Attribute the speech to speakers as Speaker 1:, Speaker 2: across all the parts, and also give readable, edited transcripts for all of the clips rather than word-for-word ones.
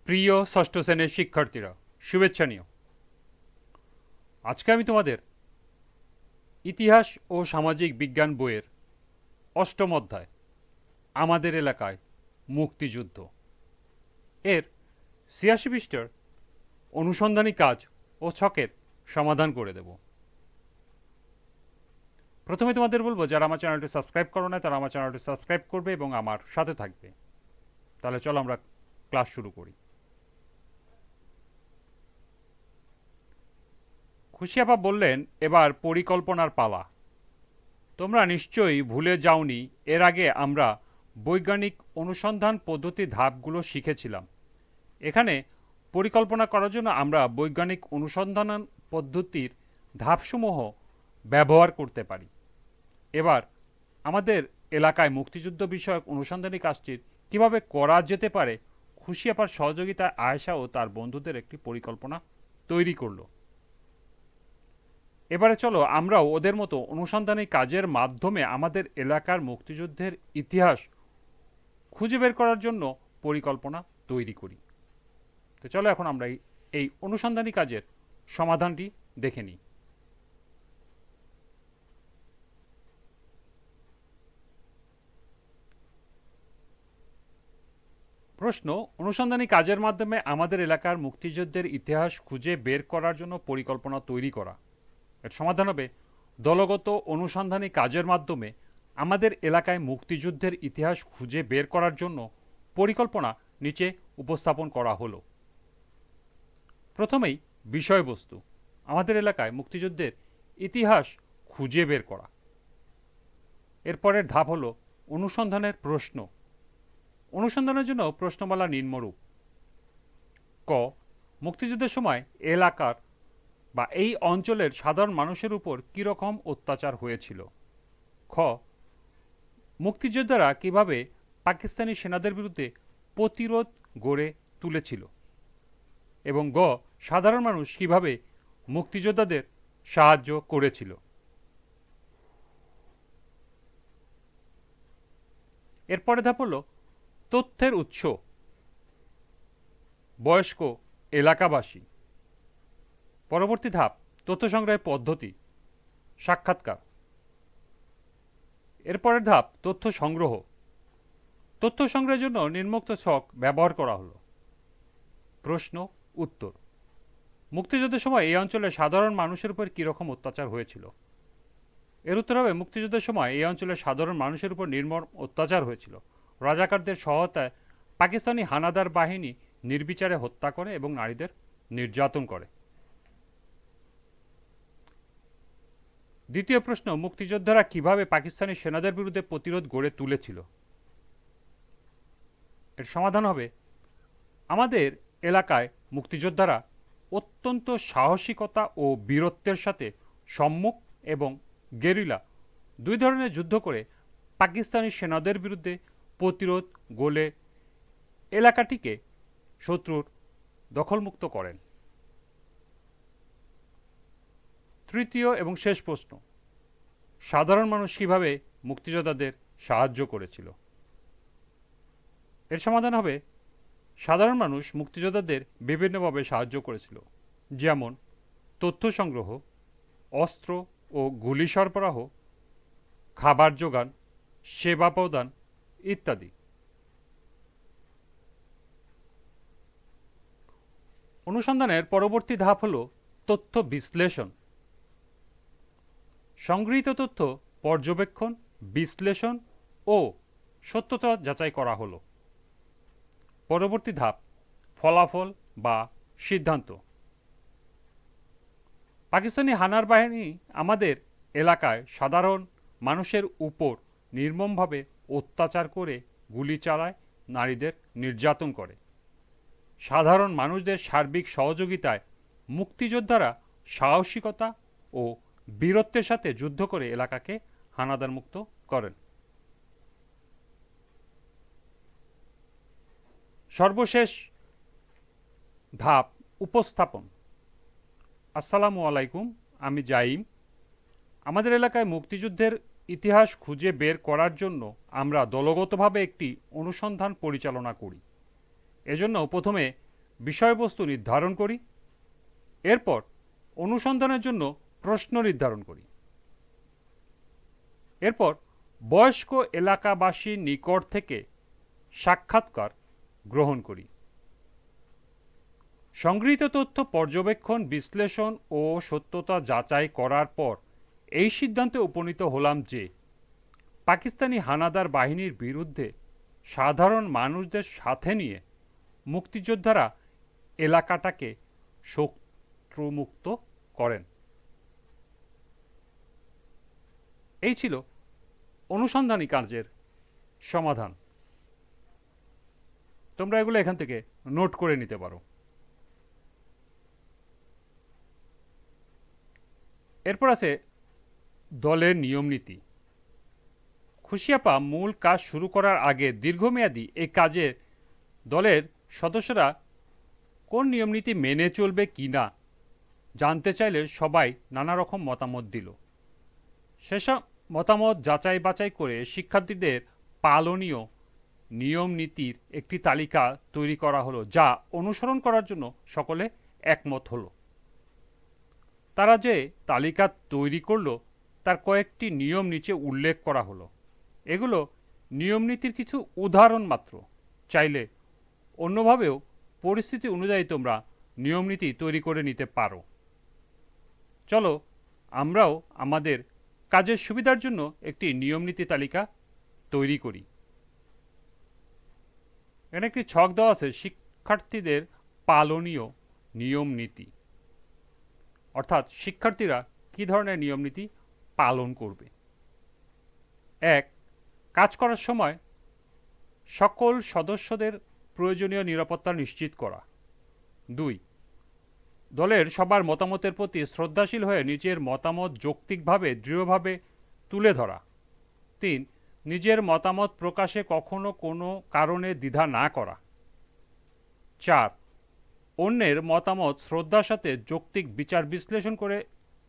Speaker 1: প্রিয় ষষ্ঠ শ্রেণীর শিক্ষার্থীরা, শুভেচ্ছা নিও। আজকে আমি তোমাদের ইতিহাস ও সামাজিক বিজ্ঞান বইয়ের অষ্টম অধ্যায় আমাদের এলাকায় মুক্তিযুদ্ধ এর ৮৬ পৃষ্ঠার অনুসন্ধানী কাজ ও ছকের সমাধান করে দেব। প্রথমে তোমাদের বলবো, যারা আমার চ্যানেলটি সাবস্ক্রাইব করো না তারা আমার চ্যানেলটি সাবস্ক্রাইব করবে এবং আমার সাথে থাকবে। তাহলে চলো আমরা ক্লাস শুরু করি। খুশি আপা বললেন, এবার পরিকল্পনার পালা। তোমরা নিশ্চয়ই ভুলে যাওনি, এর আগে আমরা বৈজ্ঞানিক অনুসন্ধান পদ্ধতির ধাপগুলো শিখেছিলাম। এখানে পরিকল্পনা করার জন্য আমরা বৈজ্ঞানিক অনুসন্ধান পদ্ধতির ধাপসমূহ ব্যবহার করতে পারি। এবার আমাদের এলাকায় মুক্তিযুদ্ধ বিষয়ক অনুসন্ধানী কাজটি কিভাবে করা যেতে পারে, খুশি আপার সহযোগিতায় আয়েশা ও তার বন্ধুদের একটি পরিকল্পনা তৈরি করলো। এবারে চলো আমরাও ওদের মতো অনুসন্ধানী কাজের মাধ্যমে আমাদের এলাকার মুক্তিযুদ্ধের ইতিহাস খুঁজে বের করার জন্য পরিকল্পনা তৈরি করি। তো চলো এখন আমরা এই অনুসন্ধানী কাজের সমাধানটি দেখে নিই। প্রশ্ন: অনুসন্ধানী কাজের মাধ্যমে আমাদের এলাকার মুক্তিযুদ্ধের ইতিহাস খুঁজে বের করার জন্য পরিকল্পনা তৈরি করা। এর সমাধান হবে, দলগত অনুসন্ধানী কাজের মাধ্যমে আমাদের এলাকায় মুক্তিযুদ্ধের ইতিহাস খুঁজে বের করার জন্য পরিকল্পনা নিচে উপস্থাপন করা হলো। প্রথমেই বিষয়বস্তু: আমাদের এলাকায় মুক্তিযুদ্ধের ইতিহাস খুঁজে বের করা। এরপরের ধাপ হলো অনুসন্ধানের প্রশ্ন। অনুসন্ধানের জন্য প্রশ্নমালা নিম্নরূপ: ক, মুক্তিযুদ্ধের সময় এলাকার বা এই অঞ্চলের সাধারণ মানুষের উপর কীরকম অত্যাচার হয়েছিল। খ, মুক্তিযোদ্ধারা কিভাবে পাকিস্তানি সেনাদের বিরুদ্ধে প্রতিরোধ গড়ে তুলেছিল। এবং গ, সাধারণ মানুষ কিভাবে মুক্তিযোদ্ধাদের সাহায্য করেছিল। এরপরে ধাপ হলো তথ্যের উৎস: বয়স্ক এলাকাবাসী। পরবর্তী ধাপ তথ্য সংগ্রহের পদ্ধতি: সাক্ষাৎকার। এরপরের ধাপ তথ্য সংগ্রহ। তথ্য সংগ্রহের জন্য নিম্নোক্ত ছক ব্যবহার করা হলো। প্রশ্ন উত্তর: মুক্তিযুদ্ধের সময় এই অঞ্চলের সাধারণ মানুষের উপর কীরকম অত্যাচার হয়েছিল। এর উত্তর হবে, মুক্তিযুদ্ধের সময় এই অঞ্চলের সাধারণ মানুষের উপর নির্মম অত্যাচার হয়েছিল। রাজাকারদের সহায়তায় পাকিস্তানি হানাদার বাহিনী নির্বিচারে হত্যা করে এবং নারীদের নির্যাতন করে। দ্বিতীয় প্রশ্ন: মুক্তিযোদ্ধারা কিভাবে পাকিস্তানি সেনাদের বিরুদ্ধে প্রতিরোধ গড়ে তুলেছিল। এর সমাধান হবে, আমাদের এলাকায় মুক্তিযোদ্ধারা অত্যন্ত সাহসিকতা ও বীরত্বের সাথে সম্মুখ এবং গেরিলা দুই ধরনের যুদ্ধ করে পাকিস্তানি সেনাদের বিরুদ্ধে প্রতিরোধ গড়ে এলাকাটিকে শত্রুর দখলমুক্ত করেন। তৃতীয় এবং শেষ প্রশ্ন: সাধারণ মানুষ কিভাবে মুক্তিযোদ্ধাদের সাহায্য করেছিল। এর সমাধান হবে, সাধারণ মানুষ মুক্তিযোদ্ধাদের বিভিন্নভাবে সাহায্য করেছিল, যেমন তথ্য সংগ্রহ, অস্ত্র ও গুলি সরবরাহ, খাবার যোগান, সেবা প্রদান ইত্যাদি। অনুসন্ধানের পরবর্তী ধাপ হল তথ্য বিশ্লেষণ। সংগৃহীত তথ্য পর্যবেক্ষণ, বিশ্লেষণ ও সত্যতা যাচাই করা হলো। পরবর্তী ধাপ ফলাফল বা সিদ্ধান্ত। পাকিস্তানি হানার বাহিনী আমাদের এলাকায় সাধারণ মানুষের উপর নির্মমভাবে অত্যাচার করে গুলি চালায়, নারীদের নির্যাতন করে। সাধারণ মানুষদের সার্বিক সহযোগিতায় মুক্তিযোদ্ধারা সাহসিকতা ও বীরত্বের সাথে যুদ্ধ করে এলাকাকে হানাদার মুক্ত করেন। সর্বশেষ ধাপ উপস্থাপন। আসসালামু আলাইকুম, আমি জাইম। আমাদের এলাকায় মুক্তিযুদ্ধের ইতিহাস খুঁজে বের করার জন্য আমরা দলগতভাবে একটি অনুসন্ধান পরিচালনা করি। এজন্য প্রথমে বিষয়বস্তু নির্ধারণ করি। এরপর অনুসন্ধানের জন্য প্রশ্ন নির্ধারণ করি। এরপর বয়স্ক এলাকাবাসীর নিকট থেকে সাক্ষাৎকার গ্রহণ করি। সংগৃহীত তথ্য পর্যবেক্ষণ, বিশ্লেষণ ও সত্যতা যাচাই করার পর এই সিদ্ধান্তে উপনীত হলাম যে পাকিস্তানি হানাদার বাহিনীর বিরুদ্ধে সাধারণ মানুষদের সাথে নিয়ে মুক্তিযোদ্ধারা এলাকাটাকে শত্রুমুক্ত করেন। এই ছিল অনুসন্ধানী কাজের সমাধান। তোমরা এগুলো এখান থেকে নোট করে নিতে পারো। এরপর আছে দলের নিয়মনীতি। খুশিয়াপা মূল কাজ শুরু করার আগে দীর্ঘমেয়াদী এই কাজে দলের সদস্যরা কোন নিয়মনীতি মেনে চলবে কি না জানতে চাইলে সবাই নানা রকম মতামত দিল। সেসব মতামত যাচাই বাছাই করে শিক্ষার্থীদের পালনীয় নিয়ম নীতির একটি তালিকা তৈরি করা হলো, যা অনুসরণ করার জন্য সকলে একমত হলো। তারা যে তালিকা তৈরি করলো তার কয়েকটি নিয়ম নিচে উল্লেখ করা হলো। এগুলো নিয়ম নীতির কিছু উদাহরণ মাত্র। চাইলে অন্যভাবেও পরিস্থিতি অনুযায়ী তোমরা নিয়ম নীতি তৈরি করে নিতে পারো। চলো আমরাও আমাদের কাজের সুবিধার জন্য একটি নিয়ম নীতি তালিকা তৈরি করি। এখানে একটি ছক দেওয়া আছে শিক্ষার্থীদের পালনীয় নিয়ম নীতি, অর্থাৎ শিক্ষার্থীরা কি ধরনের নিয়ম নীতি পালন করবে। 1. কাজ করার সময় সকল সদস্যদের প্রয়োজনীয় নিরাপত্তা নিশ্চিত করা। 2. দলের সবার মতামতের প্রতি শ্রদ্ধাশীল হয়ে নিজের মতামত যৌক্তিকভাবে দৃঢ়ভাবে তুলে ধরা। 3. নিজের মতামত প্রকাশে কখনো কোনো কারণে দ্বিধা না করা। 4. অন্যের মতামত শ্রদ্ধার সাথে যৌক্তিক বিচার বিশ্লেষণ করে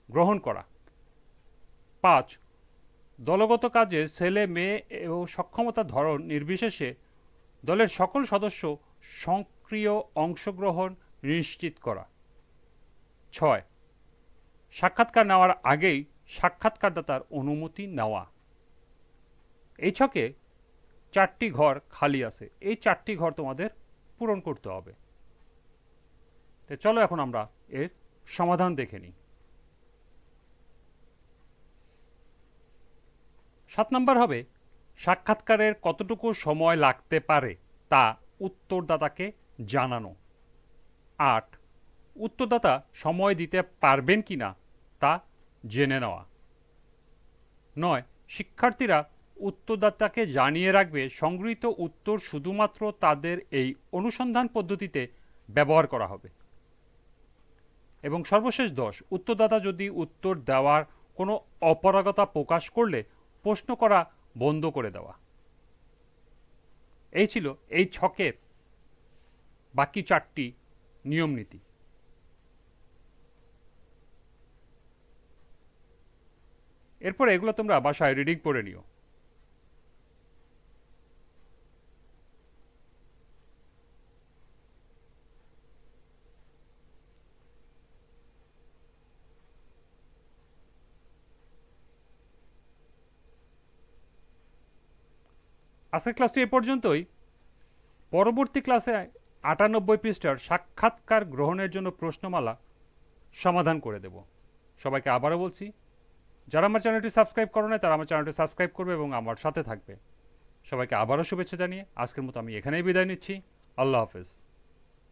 Speaker 1: গ্রহণ করা। 5. দলগত কাজে ছেলে মেয়ে ও সক্ষমতার ধরন নির্বিশেষে দলের সকল সদস্য সক্রিয় অংশগ্রহণ নিশ্চিত করা। 6. সাক্ষাৎকার নেওয়ার আগেই সাক্ষাৎকারদাতার অনুমতি নেওয়া। এই ছকে 4টি ঘর খালি আছে, এই 4টি ঘর তোমাদের পূরণ করতে হবে। তো চলো এখন আমরা এর সমাধান দেখে নিই। 7 নম্বর হবে সাক্ষাৎকারের কতটুকু সময় লাগতে পারে তা উত্তরদাতাকে জানানো। 8. উত্তরদাতা সময় দিতে পারবেন কিনা তা জেনে নেওয়া। 9. শিক্ষার্থীরা উত্তরদাতাকে জানিয়ে রাখবে সংগৃহীত উত্তর শুধুমাত্র তাদের এই অনুসন্ধান পদ্ধতিতে ব্যবহার করা হবে। এবং সর্বশেষ 10. উত্তরদাতা যদি উত্তর দেওয়ার কোনো অপারগতা প্রকাশ করলে প্রশ্ন করা বন্ধ করে দেওয়া। এই ছিল এই ছকের বাকি 4টি নিয়ম নীতি। এরপরে এগুলো তোমরা বাসায় রিডিং করে নিও। আজকের ক্লাসটি এ পর্যন্তই। পরবর্তী ক্লাসে 98 পৃষ্ঠার সাক্ষাৎকার গ্রহণের জন্য প্রশ্নমালা সমাধান করে দেব। সবাইকে আবারও বলছি, যারা আমার চ্যানেলটি সাবস্ক্রাইব করো না তারা আমার চ্যানেলটি সাবস্ক্রাইব করবে এবং আমার সাথে থাকবে। সবাইকে আবারও শুভেচ্ছা জানিয়ে আজকের মতো আমি এখানেই বিদায় নিচ্ছি। আল্লাহ হাফেজ।